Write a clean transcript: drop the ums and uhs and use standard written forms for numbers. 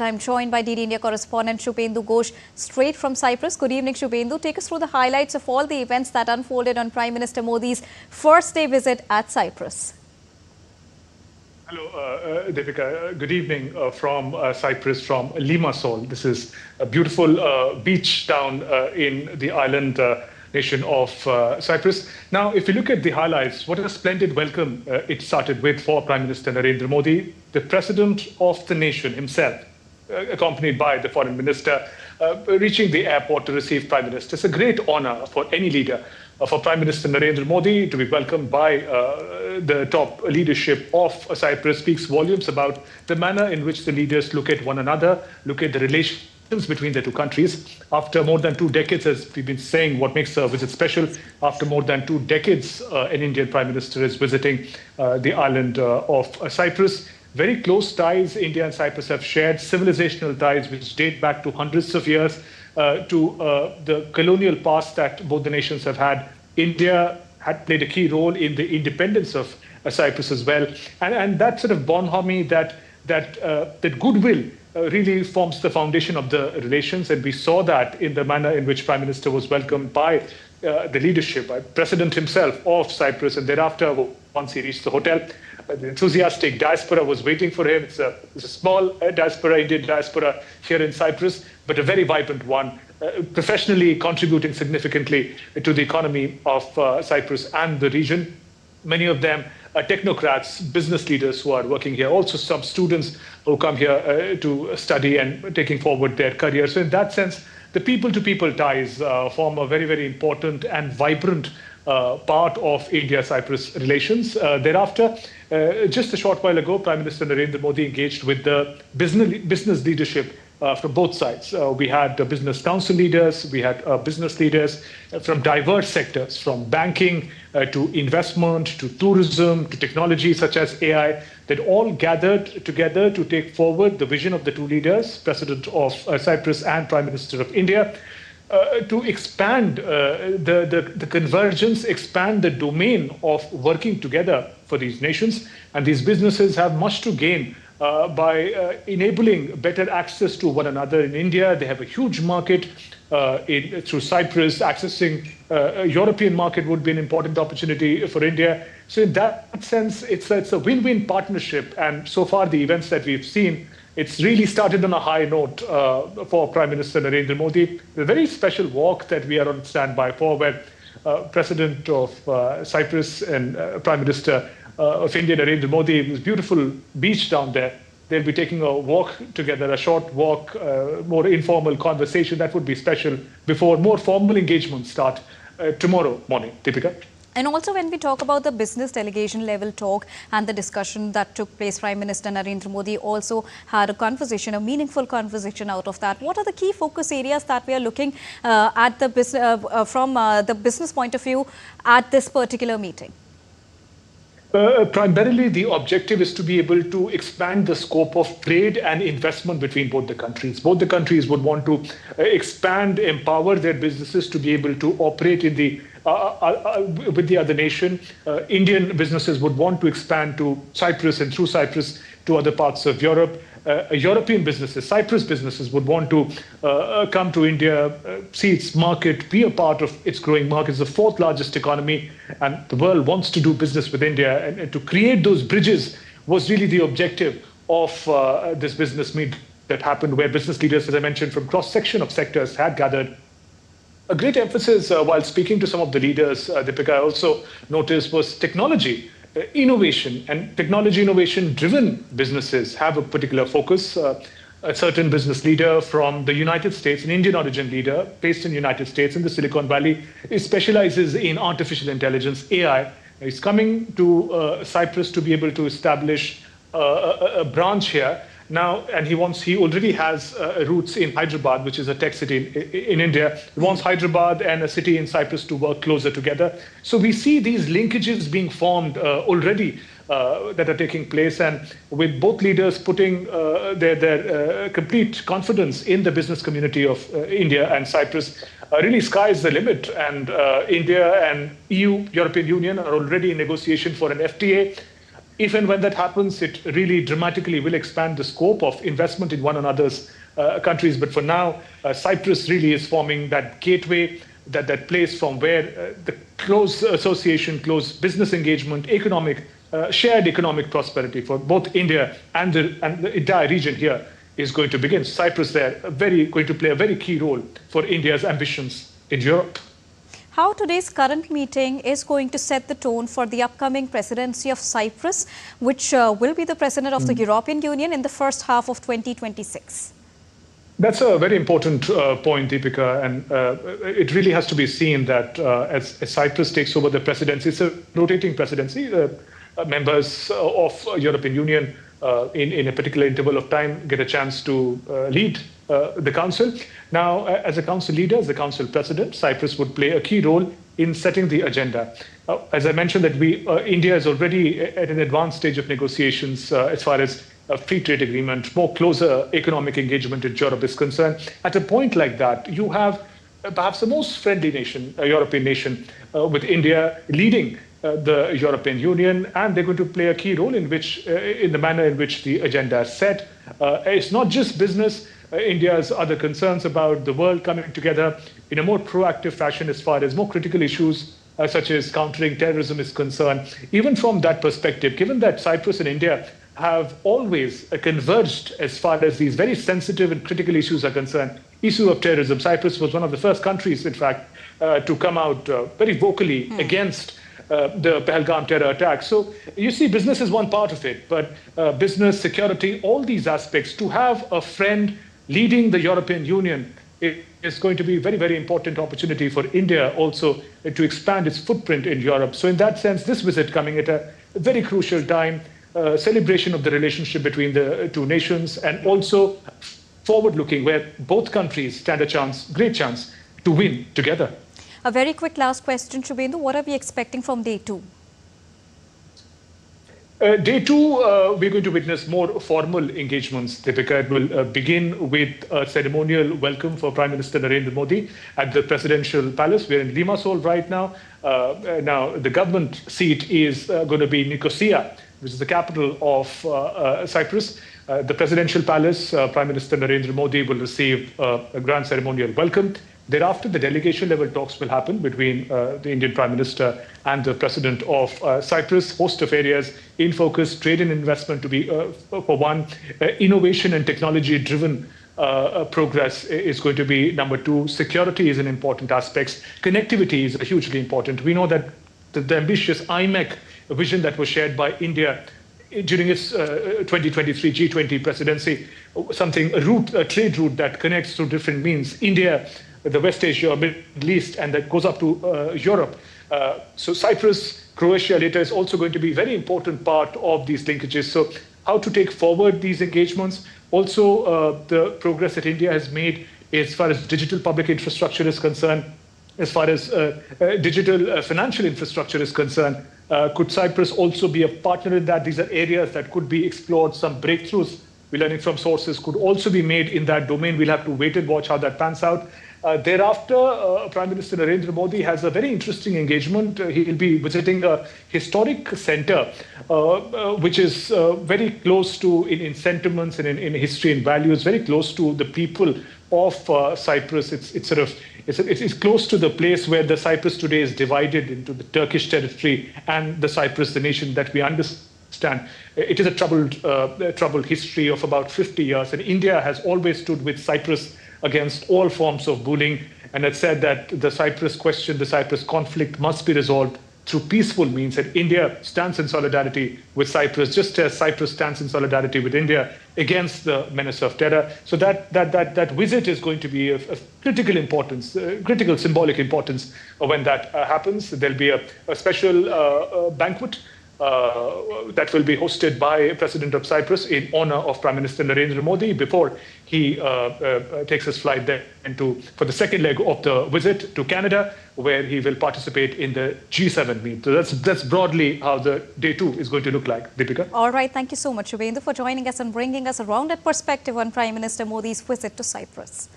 I'm joined by DD India correspondent Shubhendu Ghosh straight from Cyprus. Good evening, Shubhendu. Take us through the highlights of all the events that unfolded on Prime Minister Modi's first day visit at Cyprus. Hello, Deepika. Good evening from Cyprus, from Limassol. This is a beautiful beach town in the island nation of Cyprus. Now, if you look at the highlights, what a splendid welcome it started with for Prime Minister Narendra Modi, the president of the nation himself, accompanied by the foreign minister, reaching the airport to receive Prime Minister. It's a great honor for any leader, for Prime Minister Narendra Modi to be welcomed by the top leadership of Cyprus. Speaks volumes about the manner in which the leaders look at one another, look at the relations between the two countries. After more than 2 decades, as we've been saying, what makes a visit special, after more than 2 decades, an Indian Prime Minister is visiting the island of Cyprus. Very close ties India and Cyprus have shared, civilizational ties which date back to hundreds of years, to the colonial past that both the nations have had. India had played a key role in the independence of Cyprus as well. And that sort of bonhomie, that goodwill really forms the foundation of the relations. And we saw that in the manner in which Prime Minister was welcomed by the leadership, by President himself of Cyprus. And thereafter, once he reached the hotel, the enthusiastic diaspora was waiting for him. It's a small diaspora, Indian diaspora here in Cyprus, but a very vibrant one, professionally contributing significantly to the economy of Cyprus and the region. Many of them are technocrats, business leaders who are working here, also some students who come here to study and taking forward their careers. So in that sense, the people-to-people ties form a very, very important and vibrant part of India-Cyprus relations. Thereafter, just a short while ago, Prime Minister Narendra Modi engaged with the business leadership from both sides. We had business council leaders, we had business leaders from diverse sectors, from banking to investment, to tourism, to technology such as AI, that all gathered together to take forward the vision of the two leaders, President of Cyprus and Prime Minister of India, to expand the convergence, expand the domain of working together for these nations. And these businesses have much to gain by enabling better access to one another. In India, they have a huge market. Through Cyprus, accessing a European market would be an important opportunity for India. So in that sense, it's a win-win partnership. And so far, the events that we've seen, it's really started on a high note for Prime Minister Narendra Modi. A very special walk that we are on standby for, where President of Cyprus and Prime Minister of India, Narendra Modi, this beautiful beach down there. They'll be taking a walk together, a short walk, more informal conversation. That would be special before more formal engagements start tomorrow morning. Deepika? And also when we talk about the business delegation level talk and the discussion that took place, Prime Minister Narendra Modi also had a conversation, a meaningful conversation out of that. What are the key focus areas that we are looking at from the business point of view at this particular meeting? Primarily, the objective is to be able to expand the scope of trade and investment between both the countries. Both the countries would want to expand, empower their businesses to be able to operate in the with the other nation. Indian businesses would want to expand to Cyprus and through Cyprus to other parts of Europe. European businesses, Cyprus businesses would want to come to India, see its market, be a part of its growing market. It's the 4th largest economy, and the world wants to do business with India. And to create those bridges was really the objective of this business meet that happened, where business leaders, as I mentioned, from cross-section of sectors had gathered. A great emphasis while speaking to some of the leaders, Deepika, I also noticed was technology. Innovation and technology innovation-driven businesses have a particular focus. A certain business leader from the United States, an Indian origin leader based in the United States in the Silicon Valley, specializes in artificial intelligence, AI. He's coming to Cyprus to be able to establish a branch here. Now, and he already has roots in Hyderabad, which is a tech city in India. He wants Hyderabad and a city in Cyprus to work closer together. So we see these linkages being formed already that are taking place, and with both leaders putting their complete confidence in the business community of India and Cyprus, really sky's the limit. And India and EU, European Union, are already in negotiation for an FTA. if and when that happens, it really dramatically will expand the scope of investment in one another's countries. But for now, Cyprus really is forming that gateway, that place from where the close association, close business engagement, shared economic prosperity for both India and the entire region here is going to begin. Cyprus there going to play a very key role for India's ambitions in Europe. How today's current meeting is going to set the tone for the upcoming presidency of Cyprus, which will be the president of the European Union in the first half of 2026? That's a very important point, Deepika, and it really has to be seen that as Cyprus takes over the presidency, it's a rotating presidency. Members of European Union in a particular interval of time get a chance to lead the council. Now, as a council leader, as the council president, Cyprus would play a key role in setting the agenda. As I mentioned, that India is already at an advanced stage of negotiations as far as a free trade agreement, more closer economic engagement in Europe is concerned. At a point like that, you have perhaps the most friendly nation, a European nation, with India leading the European Union, and they're going to play a key role in the manner in which the agenda is set. It's not just business. India's other concerns about the world coming together in a more proactive fashion as far as more critical issues such as countering terrorism is concerned. Even from that perspective, given that Cyprus and India have always converged as far as these very sensitive and critical issues are concerned, issue of terrorism, Cyprus was one of the first countries, in fact, to come out very vocally against the Pahalgam terror attack. So you see, business is one part of it, but business, security, all these aspects, to have a friend leading the European Union is going to be a very, very important opportunity for India also to expand its footprint in Europe. So in that sense, this visit coming at a very crucial time, celebration of the relationship between the two nations, and also forward-looking, where both countries stand a chance, great chance, to win together. A very quick last question, Shubhendu. What are we expecting from day two? Day two, we're going to witness more formal engagements, Deepika. It will begin with a ceremonial welcome for Prime Minister Narendra Modi at the presidential palace. We're in Limassol right now. Now, the government seat is going to be Nicosia, which is the capital of Cyprus. The presidential palace, Prime Minister Narendra Modi will receive a grand ceremonial welcome. Thereafter, the delegation-level talks will happen between the Indian Prime Minister and the President of Cyprus. Host of areas in focus, trade and investment to be, for one, innovation and technology-driven progress is going to be number two. Security is an important aspect. Connectivity is hugely important. We know that the ambitious IMEC vision that was shared by India during its 2023 G20 presidency, a trade route that connects through different means, India, the West Asia, Middle East, and that goes up to Europe. So Cyprus, Croatia later is also going to be a very important part of these linkages. So how to take forward these engagements. Also, the progress that India has made as far as digital public infrastructure is concerned, as far as digital financial infrastructure is concerned. Could Cyprus also be a partner in that? These are areas that could be explored. Some breakthroughs we're learning from sources could also be made in that domain. We'll have to wait and watch how that pans out. Thereafter, Prime Minister Narendra Modi has a very interesting engagement. He'll be visiting a historic center, which is very close to, in sentiments and in history and values, very close to the people of Cyprus. It's close to the place where the Cyprus today is divided into the Turkish territory and the Cyprus, the nation that we understand. It is a troubled history of about 50 years, and India has always stood with Cyprus against all forms of bullying, and it said that the Cyprus question, the Cyprus conflict must be resolved through peaceful means, and India stands in solidarity with Cyprus, just as Cyprus stands in solidarity with India against the menace of terror. So that visit is going to be of critical importance, critical symbolic importance when that happens. There'll be a special banquet that will be hosted by President of Cyprus in honor of Prime Minister Narendra Modi before he takes his flight there for the second leg of the visit to Canada, where he will participate in the G7 meet. So that's broadly how the day two is going to look like, Deepika. All right, thank you so much, Shubhendu, for joining us and bringing us a rounded perspective on Prime Minister Modi's visit to Cyprus.